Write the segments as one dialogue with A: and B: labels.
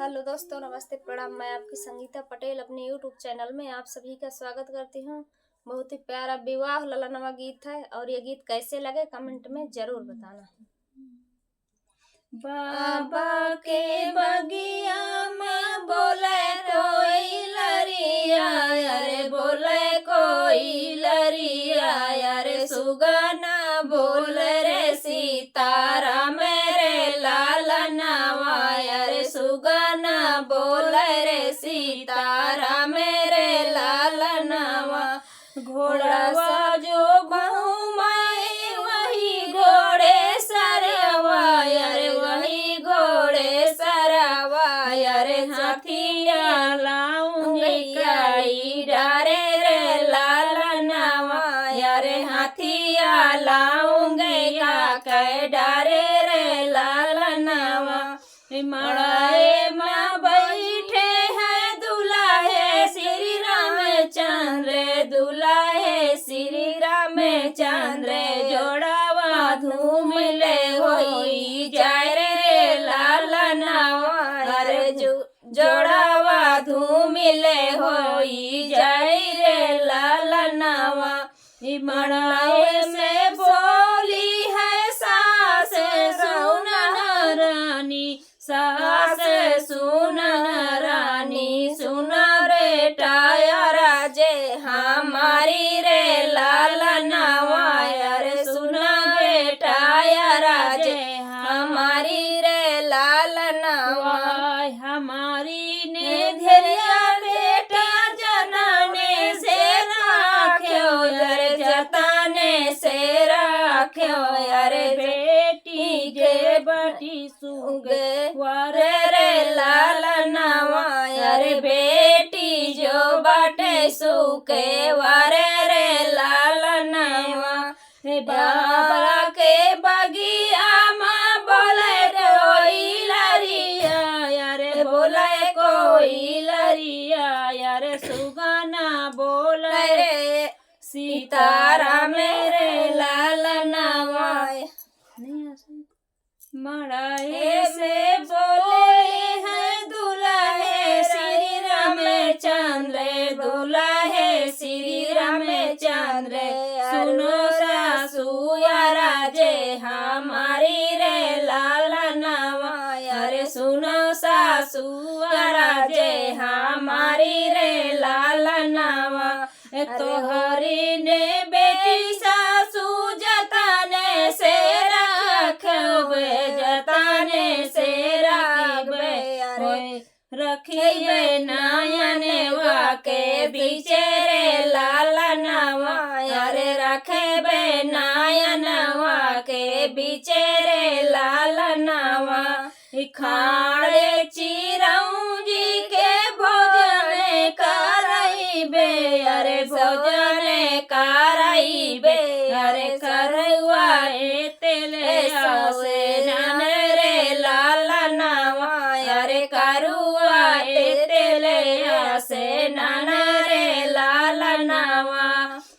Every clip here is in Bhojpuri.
A: हेलो दोस्तों, नमस्ते, प्रणाम। मैं आपकी संगीता पटेल अपने यूट्यूब चैनल में आप सभी का स्वागत करती हूँ। बहुत ही प्यारा विवाह ललनवा गीत है और ये गीत कैसे लगे कमेंट में जरूर बताना।
B: बाबा के बगिया में बोले कोई लरिया, अरे बोले कोई लरिया, अरे सुगना बोल रे सीतारा मेरे लालनवा, अरे सुगना बोल रे सीतारा मेरे लालनवा। घोड़वा जो बहुमाई वही घोड़े सरवा, अरे वही घोड़े सरवा, अरे हाथिया लाऊंगी काई डारे रे लालनवा, अरे हाथिया लाऊंगे का डारे रे लालनवा। मड़ाए में बैठे हैं दुल्हे श्री रामचंद्र, दुल्हे श्री रामचंद्र, जोड़ावा धूम ले होई जाए रे लालनवा, अरे जोड़ावा धूम ले होई जाए रे लालनवा। मड़ाए में बोली है सास सुन रानी, सास सुन रानी, सुन रे टाया राजे हमारी रे लालनवा, अरे सुन रे टाया राजे हमारी रे लालनवा। हमारी ने धैर्य बेटा जनाने से राख्यो, अरे जताने से राख्यो, अरे बेटी के बटी सुगे वारे रे लालनवा, अरे बेटी जो बाटे सुके वारे रे लालनवा। बाबा के बगिया माँ बोले कोई लरिया, अरे बोले कोई लरिया, अरे सुगना बोले रे सीतारा मेरे लालनवा। मड़ाए से बोले हैं दुल्हे श्री रामचंद्र, दुल्हे श्री रामचंद्र, सुनो सासू राजे हमारी रे लालनवा, अरे सुनो सासू राजे हमारी रे लालनवा। तोहरी ने बेटी सासू जताने से रखबे, जताने से रखबे, अरे रखिए नयनवा के बीचे रे लालनवा, अरे रखबे नयनवा के बीचे रे लालनवा। खाड़े चिरौंजी के भोजन कराइबे, अरे भोजन कराइबे, अरे करवाए तेले से जान रे लालनवा, अरे करवाए तेले से नान रे लालनवा।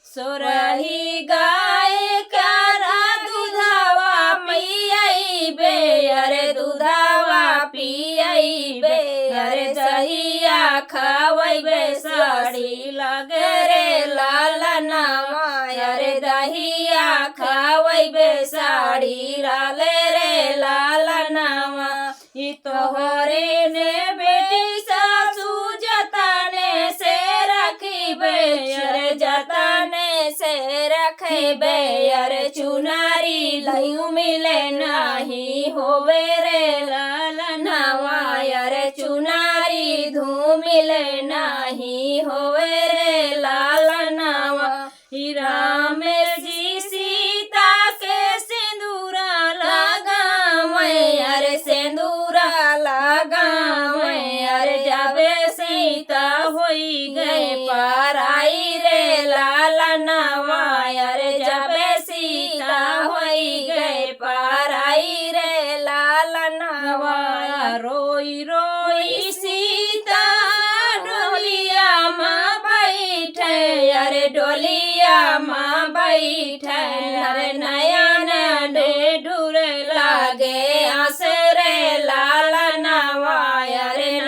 B: सोरही गाय करा दूधवा पियाइबे, अरे दूधवा पियाइबे, अरे दहिया खवाइबे, साड़ी लगे रे लालनवा, अरे दहिया खवाइबे, साड़ी लाले रे लालनवा। ई तोहरे ने बेटी सासू जताने से रखिबे, अरे जताने से रखिबे, अरे चुनारी लयू मिले नाही होवे रे लालनवा, अरे चुनारी धूम मिले नाही होवे रे लालनवा। राम जी सीता के सिंदूरा लगावे, अरे सिंदूरा लगावे, अरे जाबे सीता होई गए पराई रे लालनवा, अरे जाबे सीता होई गए पराई रे लालनवा। रोई रोई सीता डोलिया माँ बैठे, अरे डोलिया माँ बैठे, अरे नयन डे ढूर लागे आसरे लालनवा, अरे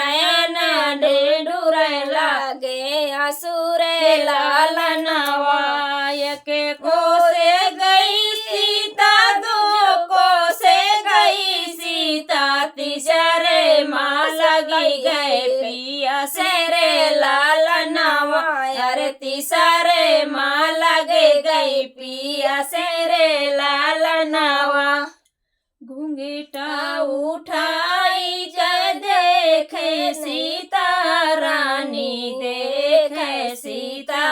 B: सासुरे लाल नवा के कोसे गई सीता दूजो कोसे गई सीता तीसरे माँ लगी गए पिया से रे लाल नवा अरे तीसरे माँ लगे गई पिया से रे लाल नवा घूंघटा उठाई जय देखे सीता रानी देखे सीता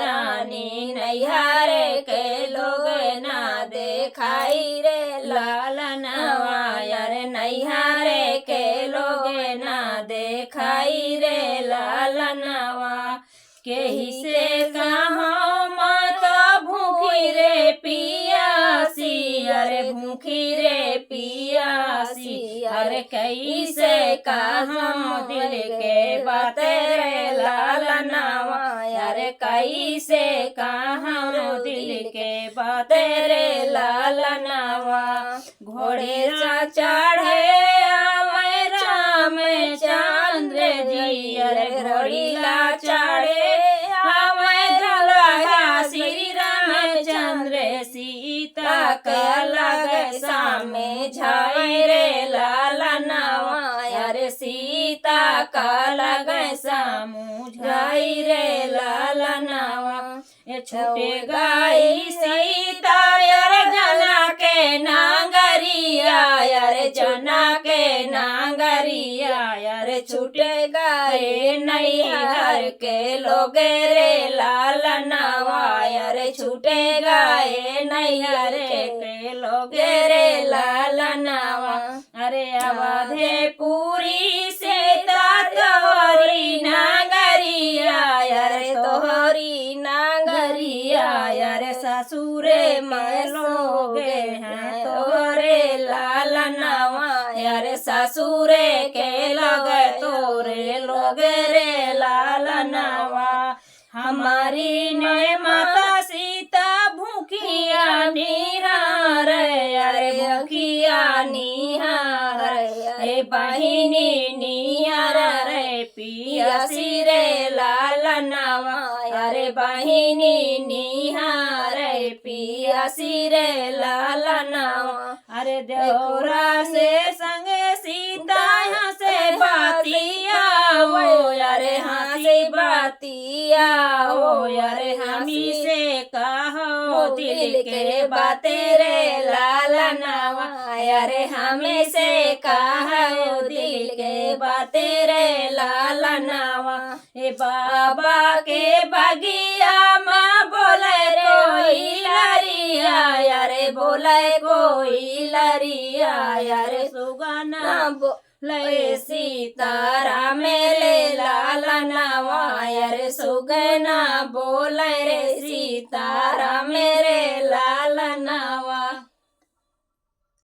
B: रानी नैहर के लोग ना देखाई रे लाल नवा अरे नैहर के लोग ना देखाई रे लाल नवा केही से कहाँ माता भूखी रे पियासी अरे भूखी रे पियासी अरे कैसे कहाँ दिल के बातें रे लाल नवा अरे कैसे कहाँ दिल के बातें रे लाल नवा घोड़े चढ़े आवे राम चंद्र जी अरे घोड़ीला चढ़े श्री रामचंद्र सीता के लगे सामे झाई रे लाल नवा अरे सीता का लगे सामू झाई रे लाल नवा ये छूटे गई सीता यार जना के नांगरिया यार जना के नांगरिया यार छूटे गए नैहर के लोग रे लाल नवा यार छूटे गए नैहर के लोग रे लाल नवा अरे अवधे पूरी से तोहरी नांगरिया यार तोहरी नांगरिया यार ससुरे में लोग हैं तोरे लाल नवा यार ससुरे के लोग तोरे लोग रे लाल नवा हमारी नय माता सीता भूखिया निहार अरे भूखिया निहार अरे बहिनी निहार रे पियासी रे लाल नवा अरे बहिनी निहार रे पियासी रे लाल नवा अरे देवरा से संगे सीता यहाँ से बातिया वो अरे हंसी बातिया वो अरे हमी से कहो दिल के बातें रे लाल नवा अरे हमें से कहो दिल के बातें रे लाल नवा ए बाबा के बगिया माँ बोले कोई लरिया अरे बोले कोई लरिया अरे सुगना बोले सीताराम रे लाल नवा अरे सुगना बोले रे सीताराम रे लाल नवा।